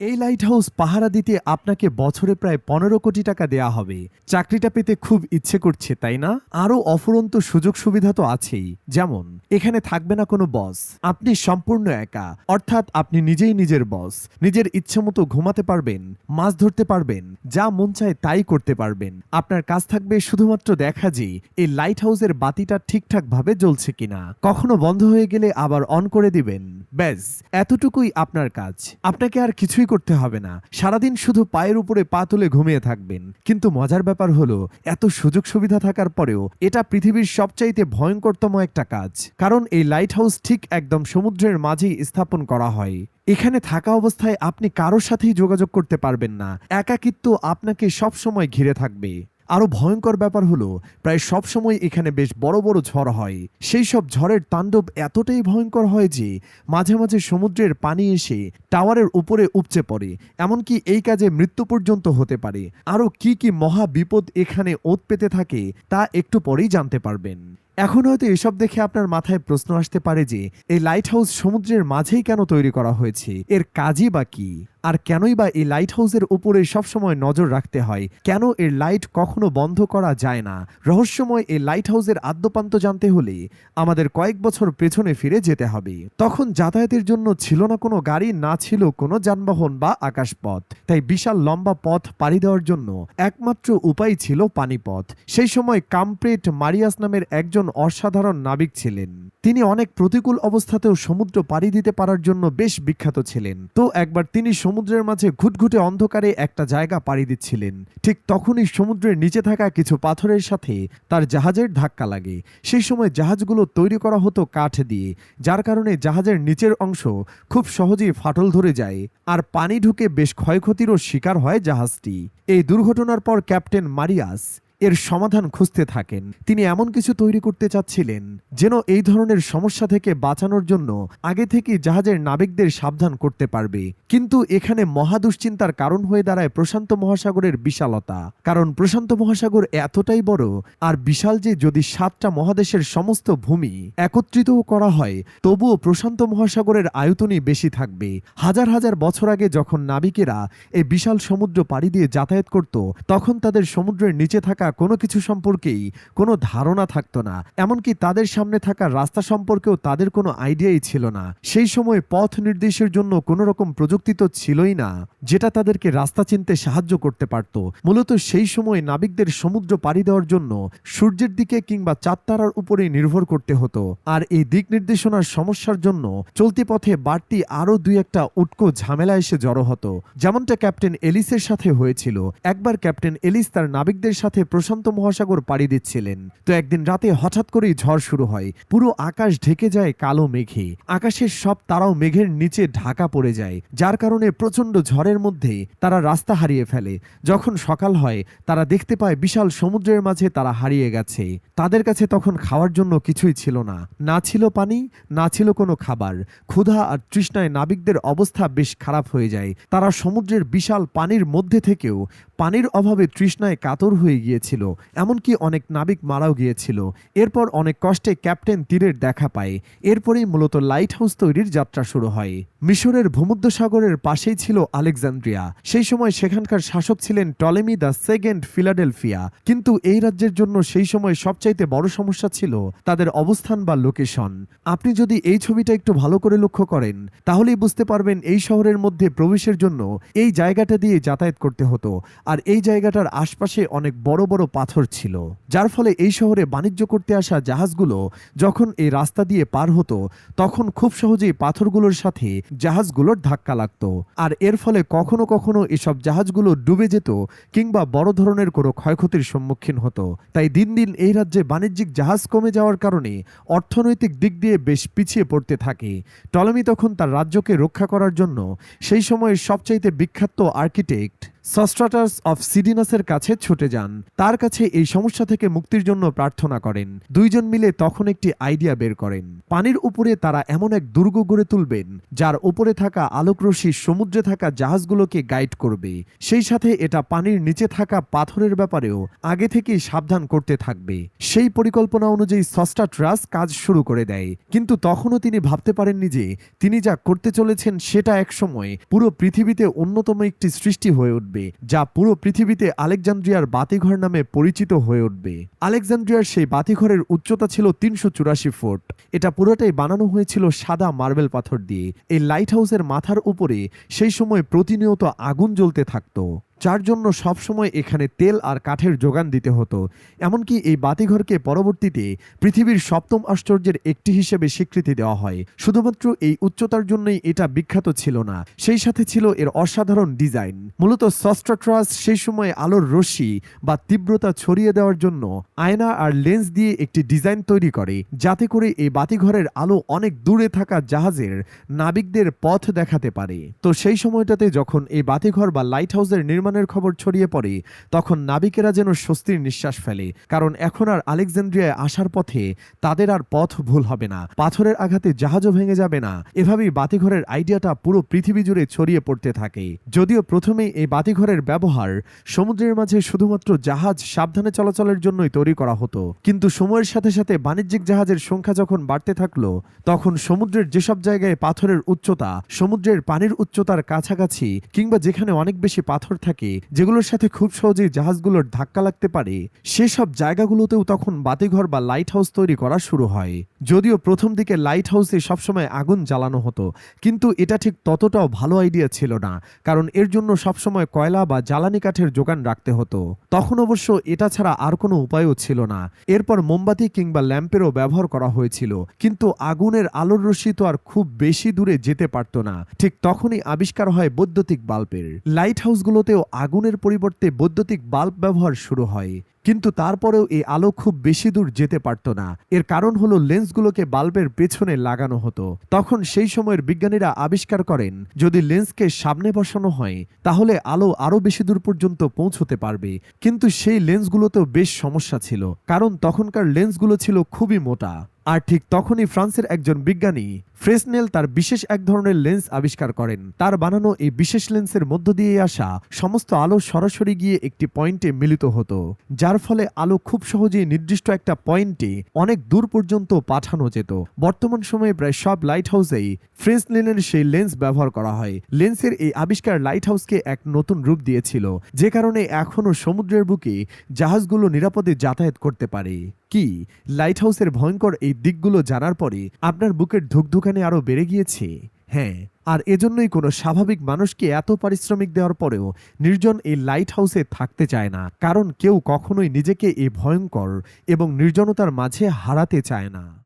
এই light house পাহারা দিতে আপনাকে বছরে প্রায় 15 কোটি টাকা দেয়া হবে। চাকরিটা পেতে খুব ইচ্ছে করছে, তাই না? আরও অফুরন্ত সুযোগ সুবিধা তো আছেই। যেমন এখানে থাকবে না কোনো বস, আপনি সম্পূর্ণ একা, অর্থাৎ আপনি নিজেই নিজের বস। নিজের ইচ্ছে মতো ঘুমাতে পারবেন, মাছ ধরতে পারবেন, যা মন চায় তাই করতে পারবেন। আপনার কাজ থাকবে শুধুমাত্র দেখা যে এই লাইট হাউসের বাতিটা ঠিকঠাক ভাবে জ্বলছে কিনা। কখনো বন্ধ হয়ে গেলে আবার অন করে দিবেন। ব্যাস, এতটুকুই আপনার কাজ। আপনাকে আর কিছুই করতে হবে না। সারাদিন শুধু পায়ের উপরে পা তুলে ঘুমিয়ে থাকবেন। কিন্তু মজার ব্যাপার হলো, এত সুযোগ সুবিধা থাকার পরেও এটা পৃথিবীর সবচাইতে ভয়ঙ্করতম একটা কাজ। কারণ এই লাইট হাউস ঠিক একদম সমুদ্রের মাঝেই স্থাপন করা হয়। এখানে থাকা অবস্থায় আপনি কারোর সাথেই যোগাযোগ করতে পারবেন না। একাকিত্ব আপনাকে সবসময় ঘিরে থাকবে। আরো ভয়ঙ্কর ব্যাপার হলো, প্রায় সব সময় এখানে বেশ বড় বড় ঝড় হয়। সেই সব ঝড়ের তাণ্ডব এতটাই ভয়ঙ্কর হয় যে মাঝে মাঝে সমুদ্রের পানি এসে টাওয়ারের উপরে উপচে পড়ে। এমনকি এই কাজে মৃত্যু পর্যন্ত হতে পারে। আরো কি কি মহা বিপদ এখানে ওত পেতে থাকে তা একটু পরেই জানতে পারবেন। এখন হয়তো এসব দেখে আপনার মাথায় প্রশ্ন আসতে পারে যে এই লাইট হাউস সমুদ্রের মাঝেই কেন তৈরি করা হয়েছে, এর কাজই বা কি, আর কেনই বা এই লাইট হাউসের উপরে সবসময় নজর রাখতে হয়, কেন এর লাইট কখনো বন্ধ করা যায় না। রহস্যময় এই লাইট হাউসের আদ্যপান্ত জানতে হলে আমাদের কয়েক বছর পেছনে ফিরে যেতে হবে। তখন যাতায়াতের জন্য ছিল না কোনো গাড়ি, না ছিল কোনো যানবাহন বা আকাশপথ। তাই বিশাল লম্বা পথ পাড়ি দেওয়ার জন্য একমাত্র উপায় ছিল পানিপথ। সেই সময় কামপ্রেট মারিয়াস নামের একজন অসাধারণ নাবিক ছিলেন। তিনি অনেক প্রতিকূল অবস্থাতেও সমুদ্র পাড়ি দিতে পারার জন্য বেশ বিখ্যাত ছিলেন। তো একবার তিনি সমুদ্রের মাঝে ঘুটঘুটে অন্ধকারে একটা জায়গা পাড়ি দিচ্ছিলেন। ঠিক তখনই সমুদ্রের নিচে থাকা কিছু পাথরের সাথে তার জাহাজের ধাক্কা লাগে। সেই সময় জাহাজগুলো তৈরি করা হতো কাঠ দিয়ে, যার কারণে জাহাজের নিচের অংশ খুব সহজেই ফাটল ধরে যায় আর পানি ঢুকে বেশ ক্ষয়ক্ষতিরও শিকার হয় জাহাজটি। এই দুর্ঘটনার পর ক্যাপ্টেন মারিয়াস এর সমাধান খুঁজতে থাকেন। তিনি এমন কিছু তৈরি করতে চাচ্ছিলেন যেন এই ধরনের সমস্যা থেকে বাঁচানোর জন্য আগে থেকেই জাহাজের নাবিকদের সাবধান করতে পারবে। কিন্তু এখানে মহা দুশ্চিন্তার কারণ হয়ে দাঁড়ায় প্রশান্ত মহাসাগরের বিশালতা। কারণ প্রশান্ত মহাসাগর এতটাই বড় আর বিশাল যে যদি 7টা মহাদেশের সমস্ত ভূমি একত্রিতও করা হয়, তবুও প্রশান্ত মহাসাগরের আয়তনই বেশি থাকবে। হাজার হাজার বছর আগে যখন নাবিকেরা এই বিশাল সমুদ্র পাড়ি দিয়ে যাতায়াত করত, তখন তাদের সমুদ্রের নিচে থাকা কোনো কিছু সম্পর্কেই কোনো ধারণা থাকতো না। এমনকি তাদের সামনে থাকা রাস্তা সম্পর্কেও তাদের কোনো আইডিয়াই ছিল না। সেই সময় পথ নির্দেশের জন্য কোনো রকম প্রযুক্তি তো ছিলই না যেটা তাদেরকে রাস্তা চিনতে সাহায্য করতে পারত। মূলত সেই সময় নাবিকদের সমুদ্র পাড়ি দেওয়ার জন্য সূর্যের দিকে কিংবা চাঁদ তারার উপরে নির্ভর করতে হতো। আর এই দিক নির্দেশনার সমস্যার জন্য চলতি পথে বাড়তি আরো দুই একটা উটকো ঝামেলা এসে জড়ো হতো, যেমনটা ক্যাপ্টেন এলিসের সাথে হয়েছিল। একবার ক্যাপ্টেন এলিস তার নাবিকদের সাথে প্রশান্ত মহাসাগর পাড়ি দিচ্ছিলেন। তো একদিন রাতে হঠাৎ করেই ঝড় শুরু হয়। পুরো আকাশ ঢেকে যায় কালো মেঘে। আকাশের সব তারাও মেঘের নিচে ঢাকা পড়ে যায়, যার কারণে প্রচন্ড ঝড়ের মধ্যে তারা রাস্তা হারিয়ে ফেলে। যখন সকাল হয় তারা দেখতে পায় বিশাল সমুদ্রের মাঝে তারা হারিয়ে গেছে। তাদের কাছে তখন খাওয়ার জন্য কিছুই ছিল না, না ছিল পানি, না ছিল কোনো খাবার। ক্ষুধা আর তৃষ্ণায় নাবিকদের অবস্থা বেশ খারাপ হয়ে যায়। তারা সমুদ্রের বিশাল পানির মধ্যে থেকেও পানির অভাবে তৃষ্ণায় কাতর হয়ে গিয়েছিল। এমনকি অনেক নাবিক মারাও গিয়েছিল। এরপর অনেক কষ্টে ক্যাপ্টেন তীরের দেখা পায়। এরপরেই মূলত লাইট হাউস তৈরির যাত্রা শুরু হয়। মিশরের ভূমধ্যসাগরের পাশেই ছিল আলেকজান্দ্রিয়া। সেই সময় সেখানকার শাসক ছিলেন টলেমি দ্য সেকেন্ড ফিলাডেলফিয়া। কিন্তু এই রাজ্যের জন্য সেই সময় সবচাইতে বড় সমস্যা ছিল তাদের অবস্থান বা লোকেশন। আপনি যদি এই ছবিটা একটু ভালো করে লক্ষ্য করেন তাহলেই বুঝতে পারবেন এই শহরের মধ্যে প্রবেশের জন্য এই জায়গাটা দিয়ে যাতায়াত করতে হতো। আর এই জায়গাটার আশপাশে অনেক বড় বড় পাথর ছিল, যার ফলে এই শহরে বাণিজ্য করতে আসা জাহাজগুলো যখন এই রাস্তা দিয়ে পার হতো তখন খুব সহজেই পাথরগুলোর সাথে জাহাজগুলোর ধাক্কা লাগতো। আর এর ফলে কখনো কখনো এসব জাহাজগুলো ডুবে যেত কিংবা বড় ধরনের কোনো ক্ষয়ক্ষতির সম্মুখীন হতো। তাই দিন দিন এই রাজ্যে বাণিজ্যিক জাহাজ কমে যাওয়ার কারণে অর্থনৈতিক দিক দিয়ে বেশ পিছিয়ে পড়তে থাকে। টলেমি তখন তার রাজ্যকে রক্ষা করার জন্য সেই সময়ের সবচাইতে বিখ্যাত আর্কিটেক্ট সস্ট্রাটাস অফ সিডিনাসের কাছে ছুটে যান, তার কাছে এই সমস্যা থেকে মুক্তির জন্য প্রার্থনা করেন। দুইজন মিলে তখন একটি আইডিয়া বের করেন। পানির উপরে তারা এমন এক দুর্গ গড়ে তুলবেন যার উপরে থাকা আলোকরশ্মি সমুদ্রে থাকা জাহাজগুলোকে গাইড করবে, সেই সাথে এটা পানির নিচে থাকা পাথরের ব্যাপারেও আগে থেকেই সাবধান করতে থাকবে। সেই পরিকল্পনা অনুযায়ী সস্ট্রাটাস কাজ শুরু করে দেয়, কিন্তু তখনও তিনি ভাবতে পারেননি যে তিনি যা করতে চলেছেন সেটা একসময় পুরো পৃথিবীতে অন্যতম একটি সৃষ্টি হয়ে উঠবে, যা পুরো পৃথিবীতে আলেকজান্দ্রিয়ার বাতিঘর নামে পরিচিত হয়ে উঠবে। আলেকজান্দ্রিয়ার সেই বাতিঘরের উচ্চতা ছিল ৩৮৪ ফুট। এটা পুরোটাই বানানো হয়েছিল সাদা মার্বেল পাথর দিয়ে। এই লাইট হাউসের মাথার উপরে সেই সময় প্রতিনিয়ত আগুন জ্বলতে থাকতো, যার জন্য সবসময় এখানে তেল আর কাঠের যোগান দিতে হতো। এমনকি এই বাতিঘরকে পরবর্তীতে পৃথিবীর সপ্তম আশ্চর্যের একটি হিসেবে স্বীকৃতি দেওয়া হয়। শুধুমাত্র এই উচ্চতার জন্যই এটা বিখ্যাত ছিল না, সেই সাথে ছিল এর অসাধারণ ডিজাইন। মূলত সস্ট্রাটাস সেই সময় আলোর রশ্মি বা তীব্রতা ছড়িয়ে দেওয়ার জন্য আয়না আর লেন্স দিয়ে একটি ডিজাইন তৈরি করে, যাতে করে এই বাতিঘরের আলো অনেক দূরে থাকা জাহাজের নাবিকদের পথ দেখাতে পারে। তো সেই সময়টাতে যখন এই বাতিঘর বা লাইট হাউসের নির্মাণের খবর ছড়িয়ে পড়ে, তখন নাবিকেরা যেন স্বস্তির নিঃশ্বাস ফেলে, কারণ এখন আর আলেকজান্দ্রিয়ায় আসার পথে তাদের আর পথ ভুল হবে না, পাথরের আঘাতে জাহাজও ভেঙে যাবে না। এভাবেই বাতিঘরের আইডিয়াটা পুরো পৃথিবী জুড়ে ছড়িয়ে পড়তে থাকে। যদিও প্রথমেই এই বাতিঘরের ব্যবহার সমুদ্রের মাঝে শুধুমাত্র জাহাজ সাবধানে চলাচলের জন্যই তৈরি করা হতো, কিন্তু সময়ের সাথে সাথে বাণিজ্যিক জাহাজের সংখ্যা যখন বাড়তে থাকলো, তখন সমুদ্রের যেসব জায়গায় পাথরের উচ্চতা সমুদ্রের পানির উচ্চতার কাছাকাছি কিংবা যেখানে অনেক বেশি পাথর থাকে, যেগুলোর সাথে খুব সহজেই জাহাজগুলোর ধাক্কা লাগতে পারে, সেসব জায়গাগুলোতেও তখন বাতিঘর বা লাইট হাউস তৈরি করা শুরু হয়। যদিও প্রথম দিকে লাইট হাউসে সবসময় আগুন জ্বালানো হতো, কিন্তু এটা ঠিক ততটাও ভালো আইডিয়া ছিল না, কারণ এর জন্য সবসময় কয়লা বা জ্বালানি কাঠের যোগান রাখতে হতো। তখন অবশ্য এটা ছাড়া আর কোনো উপায়ও ছিল না। এরপর মোমবাতি কিংবা ল্যাম্পেরও ব্যবহার করা হয়েছিল, কিন্তু আগুনের আলোর রশ্মি তো আর খুব বেশি দূরে যেতে পারত না। ঠিক তখনই আবিষ্কার হয় বৈদ্যুতিক বাল্বের। লাইট হাউসগুলোতেও আগুনের পরিবর্তে বৈদ্যুতিক বাল্ব ব্যবহার শুরু হয়, কিন্তু তারপরেও এই আলো খুব বেশি দূর যেতে পারত না। এর কারণ হলো লেন্সগুলোকে বাল্বের পেছনে লাগানো হতো। তখন সেই সময়ের বিজ্ঞানীরা আবিষ্কার করেন, যদি লেন্সকে সামনে বসানো হয় তাহলে আলো আরো বেশি দূর পর্যন্ত পৌঁছতে পারবে, কিন্তু সেই লেন্সগুলোতেও বেশ সমস্যা ছিল, কারণ তখনকার লেন্সগুলো ছিল খুবই মোটা। আর ঠিক তখনই ফ্রান্সের একজন বিজ্ঞানী ফ্রেসনেল তার বিশেষ এক ধরনের লেন্স আবিষ্কার করেন। তার বানানো এই বিশেষ লেন্সের মধ্য দিয়ে আসা সমস্ত আলো সরাসরি গিয়ে একটি পয়েন্টে মিলিত হতো, যার ফলে আলো খুব সহজেই নির্দিষ্ট একটা পয়েন্টে অনেক দূর পর্যন্ত পাঠানো যেত। বর্তমান সময়ে প্রায় সব লাইট হাউসেই ফ্রেসনেলের সেই লেন্স ব্যবহার করা হয়। লেন্সের এই আবিষ্কার লাইট হাউসকে এক নতুন রূপ দিয়েছিল, যে কারণে এখনও সমুদ্রের বুকে জাহাজগুলো নিরাপদে যাতায়াত করতে পারে। কি লাইট হাউসের ভয়ঙ্কর এই দিকগুলো জানার পরে আপনার বুকের ধুকধুকানি আরো বেড়ে গিয়েছে? হ্যাঁ, আর এজন্যই কোনো স্বাভাবিক মানুষকে এত পারিশ্রমিক দেওয়ার পরেও নির্জন এই লাইট হাউসে থাকতে চায় না, কারণ কেউ কখনোই নিজেকে এই ভয়ঙ্কর এবং নির্জনতার মাঝে হারাতে চায় না।